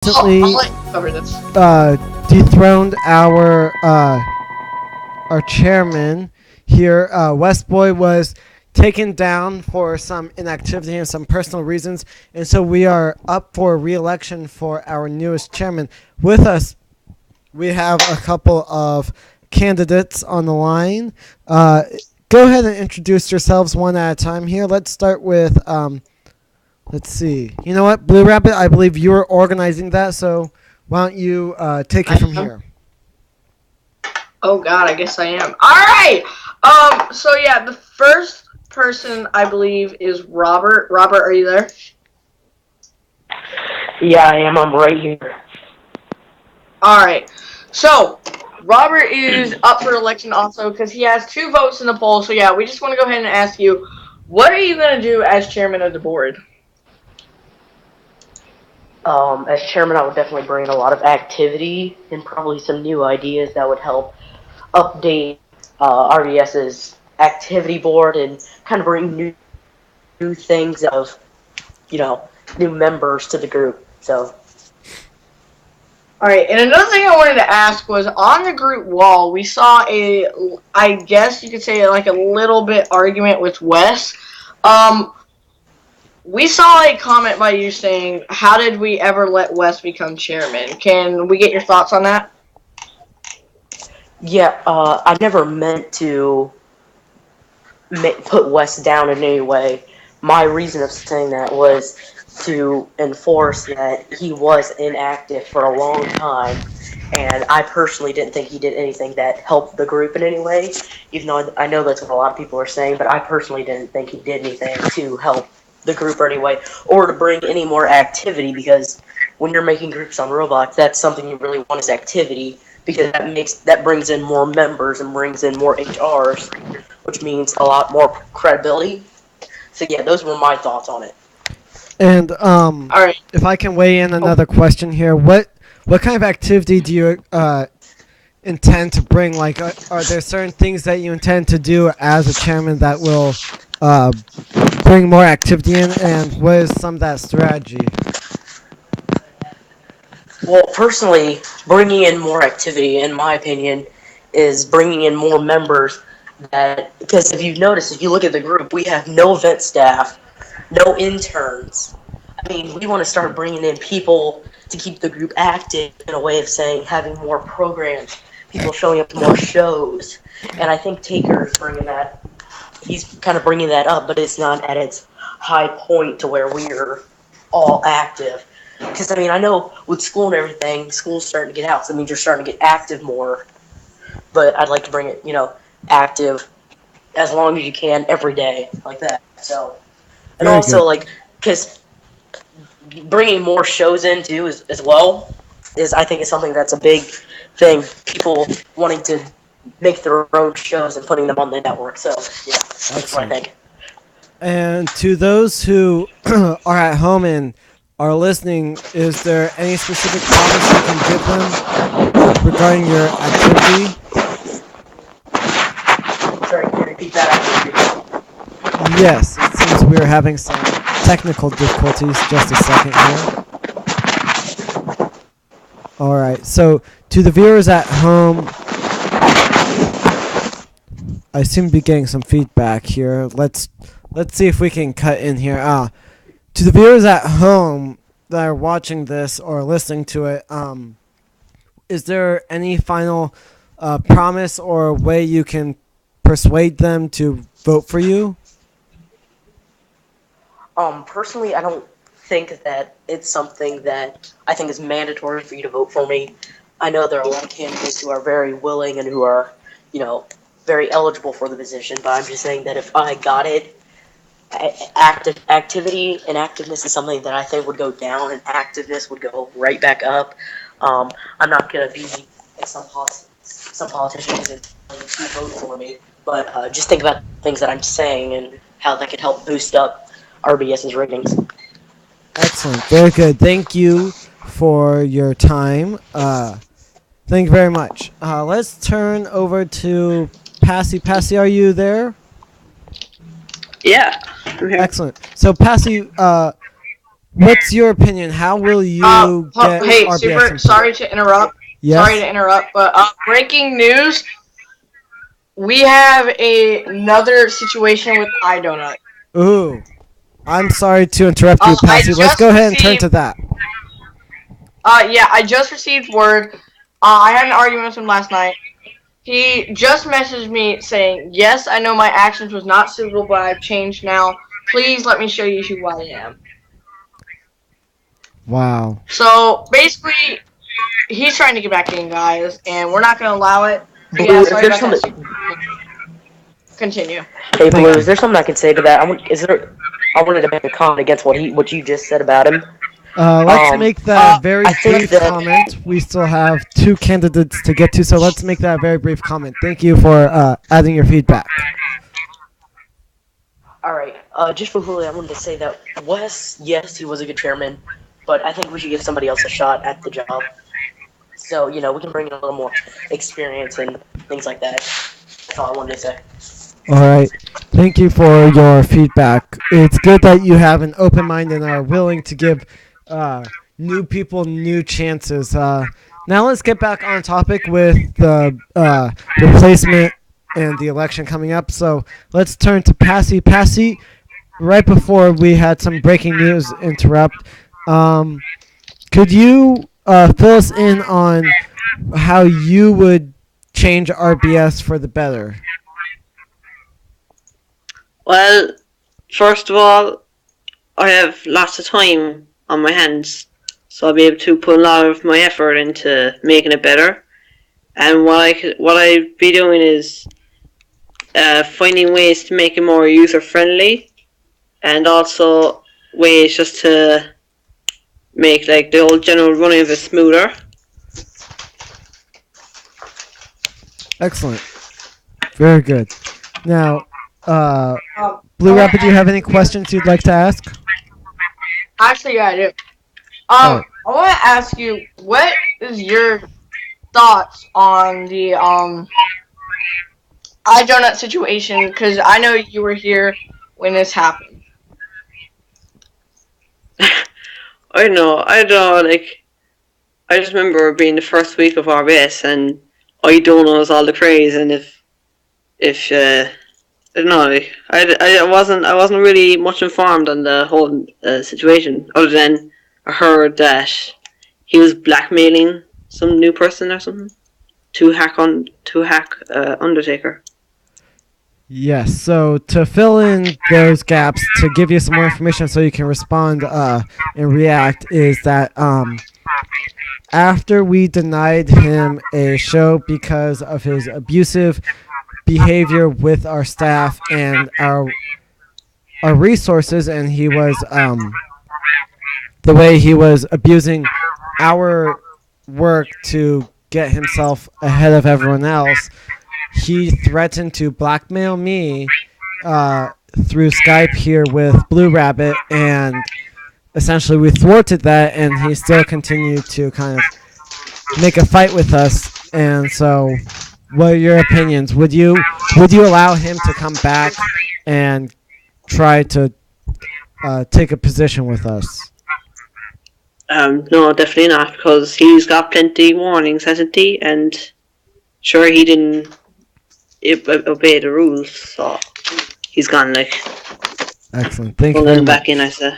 Recently I'll let you cover this. dethroned our chairman here. Westboy was taken down for some inactivity and some personal reasons, and so we are up for re-election for our newest chairman. With us, we have a couple of candidates on the line. Go ahead and introduce yourselves one at a time here. Let's start with let's see. You know what, Blue Rabbit? I believe you were organizing that, so why don't you take it from here? Oh God, I guess I am. All right. So yeah, the first person I believe is Robert. Robert, are you there? Yeah, I am. I'm right here. All right. So Robert is up for election also because he has 2 votes in the poll. So yeah, we just want to go ahead and ask you, what are you gonna do as chairman of the board? As chairman, I would definitely bring in a lot of activity and probably some new ideas that would help update RBS's activity board and kind of bring new things of, you know, new members to the group. So, All right, and another thing I wanted to ask was on the group wall, we saw I guess you could say like a little bit argument with Wes. Um, we saw a comment by you saying, "How did we ever let Wes become chairman?" Can we get your thoughts on that? yeah, I never meant to put Wes down in any way. My reason of saying that was to enforce that he was inactive for a long time, and I personally didn't think he did anything that helped the group in any way. Even though I know that's what a lot of people are saying, but I personally didn't think he did anything to help the group anyway, or to bring any more activity. Because when you're making groups on Roblox, that's something you really want is activity, because that brings in more members and brings in more HRs, which means a lot more credibility. So yeah, those were my thoughts on it. And All right. if I can weigh in Oh, another question here, what kind of activity do you intend to bring? Like, are there certain things that you intend to do as a chairman that will uh, bring more activity in, and what is some of that strategy? Well, personally, bringing in more activity, in my opinion, is bringing in more members. That because if you've noticed, if you look at the group, we have no event staff, no interns. I mean, we want to start bringing in people to keep the group active in a way of saying having more programs, people showing up to more shows, and I think Taker is bringing that. He's kind of bringing that up, but it's not at its high point to where we're all active. Because I mean, I know with school and everything, school's starting to get out, so that means you're starting to get active more. But I'd like to bring it, active as long as you can every day, like that. So, and Very good. also like, because bringing more shows in too as well is I think is something that's a big thing. People wanting to make their own shows and putting them on the network. So yeah, that's what I Excellent. think. And to those who are at home and are listening, is there any specific promise you can give them regarding your activity? Sorry, can you repeat that? Yes, it seems we are having some technical difficulties. Just a second here. All right. So to the viewers at home, I seem to be getting some feedback here. Let's see if we can cut in here. To the viewers at home that are watching this or listening to it, is there any final promise or way you can persuade them to vote for you? Personally, I don't think that it's something that I think is mandatory for you to vote for me. I know there are a lot of candidates who are very willing and who are, very eligible for the position, but I'm just saying that if I got it, activity and activeness is something that I think would go down, and activeness would go right back up. I'm not gonna be like some politicians and vote for me, but just think about things that I'm saying and how that could help boost up RBS's ratings. Excellent. Very good. Thank you for your time. Thank you very much. Let's turn over to Passy. Passy, are you there? yeah. I'm here. Excellent. So, Passy, What's your opinion? How will you get Hey, RBS super. improved? Sorry to interrupt. Sorry Yes. to interrupt, but breaking news: we have another situation with iDonut. Ooh. I'm sorry to interrupt you, I Passy. Let's just go ahead and turn received. to that. Yeah, I just received word. I had an argument with him last night. He just messaged me saying, "Yes, I know my actions was not suitable, but I've changed now. Please let me show you who I am." Wow. So basically, he's trying to get back in, guys, and we're not going to allow it. So yeah, Blue, is sorry there about that. something? Continue. Hey, Blue, Thank is you. there something I can say to that? Is there? I wanted to make a comment against what you just said about him. Let's make that a very I think brief that. comment. We still have two candidates to get to, so let's make that a very brief comment. Thank you for adding your feedback. All right. Just for Julio, I wanted to say that Wes, yes, he was a good chairman, but I think we should give somebody else a shot at the job. So we can bring in a little more experience and things like that. That's all I wanted to say. All right. Thank you for your feedback. It's good that you have an open mind and are willing to give uh, new people new chances. Now let's get back on topic with the replacement and the election coming up. So let's turn to Passy. Passy, right before we had some breaking news interrupt, um, could you fill us in on how you would change RBS for the better? Well, first of all, I have lots of time on my hands, so I'll be able to put a lot of my effort into making it better. And what I'd be doing is finding ways to make it more user friendly, and also ways just to make like the whole general running of it smoother. Excellent. Very good. Now, I Blue want Rabbit, to do you ask have any questions you'd like to ask? Actually, yeah, I do. Oh, I want to ask you, what is your thoughts on the iDonut situation? Because I know you were here when this happened. I don't know, like I just remember being the first week of RBS, and I don't know all the craze, and if I don't know. I wasn't really much informed on the whole situation, other than I heard that he was blackmailing some new person or something to hack Undertaker. yes. So to fill in those gaps, to give you some more information so you can respond and react, is that after we denied him a show because of his abusive behavior with our staff and our resources, and he was the way he was abusing our work to get himself ahead of everyone else. He threatened to blackmail me through Skype here with Blue Rabbit, and essentially we thwarted that, and he still continued to kind of make a fight with us. And so, what are your opinions? Would you allow him to come back and try to take a position with us? No, definitely not, because he's got plenty warnings, hasn't he? And sure, he didn't obey the rules, so he's gone. Like, Excellent. Thank you don't let very him back in. I much. say.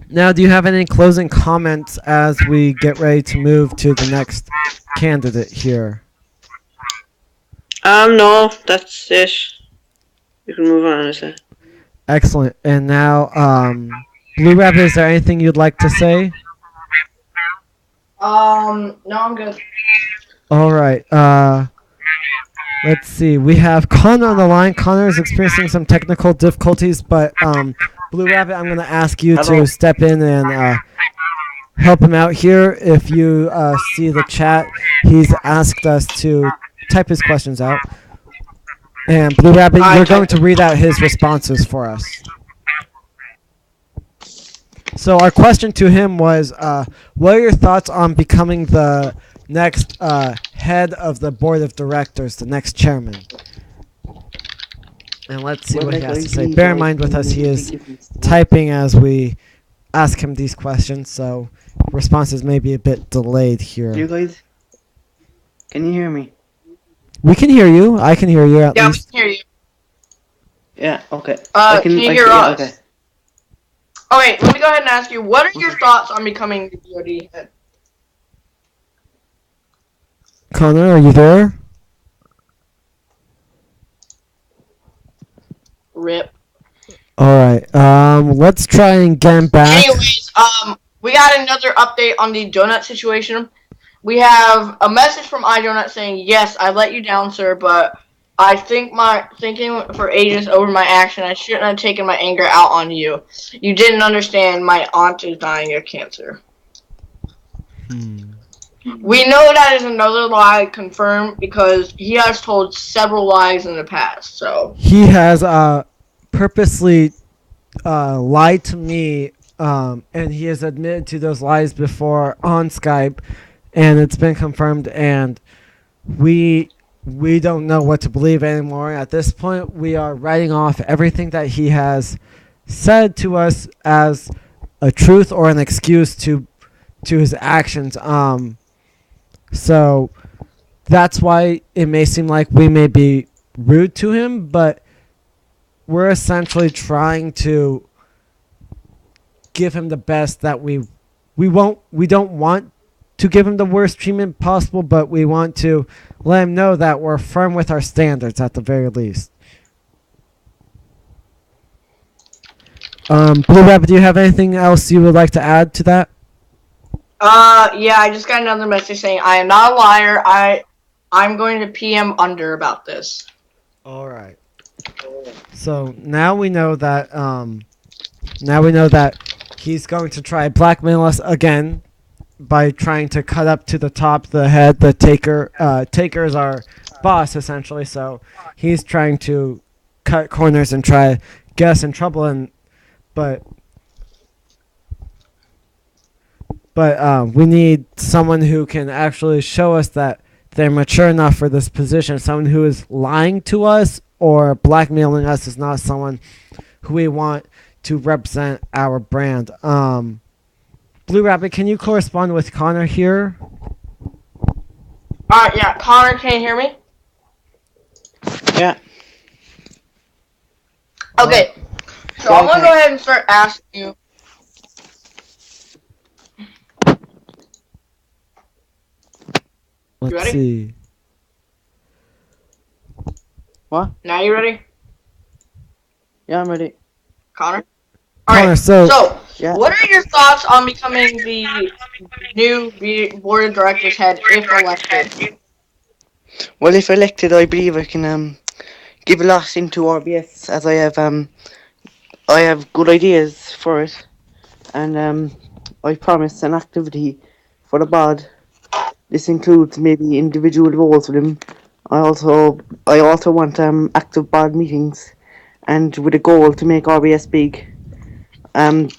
Now, do you have any closing comments as we get ready to move to the next candidate here? No, that's it. You can move on. I say. Excellent. And now, Blue Rabbit, is there anything you'd like to say? No, I'm good. All right. Let's see. We have Connor on the line. Connor is experiencing some technical difficulties, but Blue Rabbit, I'm going to ask you Hello. to step in and help him out here. If you see the chat, he's asked us to type his questions out. And Blue Rabbit, you're going to read out his responses for us. So our question to him was, what are your thoughts on becoming the next head of the board of directors, the next chairman? And let's see what he has to say. Bear in mind with us, he is typing as we ask him these questions, so responses may be a bit delayed You here. guys, can you hear me? We can hear you. I can hear you at Yeah, we least. can hear you. Yeah. Okay. Can you I hear can. Yeah. Okay. us? Okay, let me go ahead and ask you. What are your Okay. thoughts on becoming the DoD head? Connor, are you there? Rip. All right. Let's try and get him back. Anyways, we got another update on the donut situation. We have a message from iDonut saying, "Yes, I let you down, sir, but I think my thinking for ages over my action. I shouldn't have taken my anger out on you. You didn't understand. My aunt is dying of cancer." Hmm. We know that is another lie confirmed because he has told several lies in the past. So He has purposely lied to me, and he has admitted to those lies before on Skype, and it's been confirmed. And we we don't know what to believe anymore. At this point, we are writing off everything that he has said to us as a truth or an excuse to his actions. So that's why it may seem like we may be rude to him, but we're essentially trying to give him the best that we don't want to give him the worst treatment possible, but we want to let him know that we're firm with our standards at the very least. Blue Rabbit, do you have anything else you would like to add to that? yeah, I just got another message saying I am not a liar. I'm going to PM under about this. All right. So now we know that now we know that he's going to try blackmail us again by trying to cut up to the top, the head, the taker. Taker is our boss essentially, so he's trying to cut corners and try get us in trouble. And but we need someone who can actually show us that they're mature enough for this position. Someone who is lying to us or blackmailing us is not someone who we want to represent our brand. Blue Rabbit, can you correspond with Connor here? Alright, yeah, Connor, can you hear me? Yeah. Okay, so Yeah, I'm I gonna can. go ahead and start asking you. You Let's ready? see. What? Now you ready, Yeah, I'm ready. Connor? Connor, Alright, so so Yeah. what are your thoughts on becoming the new board of directors head if elected? Well, if elected, I believe I can give a lot into RBS as I have good ideas for it, and I promise an activity for the bod. This includes maybe individual roles with him. I also want active bod meetings, and with a goal to make RBS big. Um,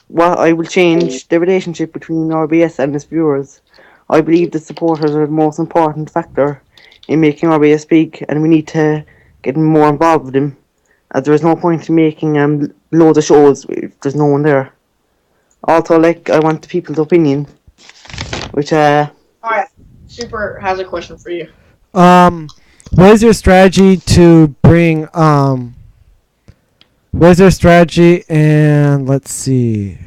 What I will change the relationship between RBS and its viewers. I believe the supporters are the most important factor in making RBS big, and we need to get more involved with them. As there is no point in making loads of shows if there's no one there. Also, like I want the people's opinion, which Alright, Super has a question for you. um, what is your strategy to bring what is your strategy? And let's see.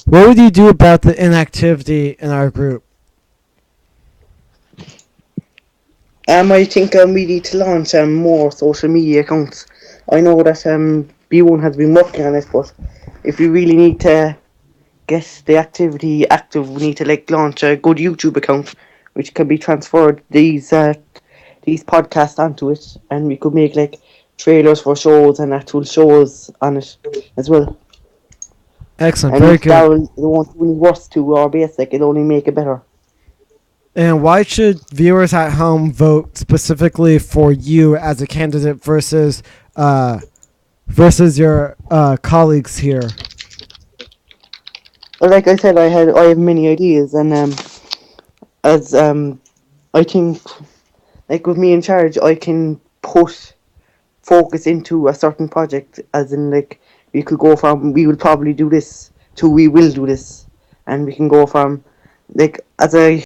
What would you do about the inactivity in our group? I think we need to launch more social media accounts. I know that B1 has been working on it, but if we really need to get the activity active, we need to like launch a good YouTube account, which can be transferred these podcasts onto it, and we could make like trailers for shows and actual shows on it as well. Excellent, And very if that good. will, it won't do any worse to RBS, like it'll only make it better. And why should viewers at home vote specifically for you as a candidate versus your colleagues here? But like I said, I have many ideas, and as I think like with me in charge, I can put focus into a certain project, as in like we could go from we will probably do this to we will do this, and we can go from like as I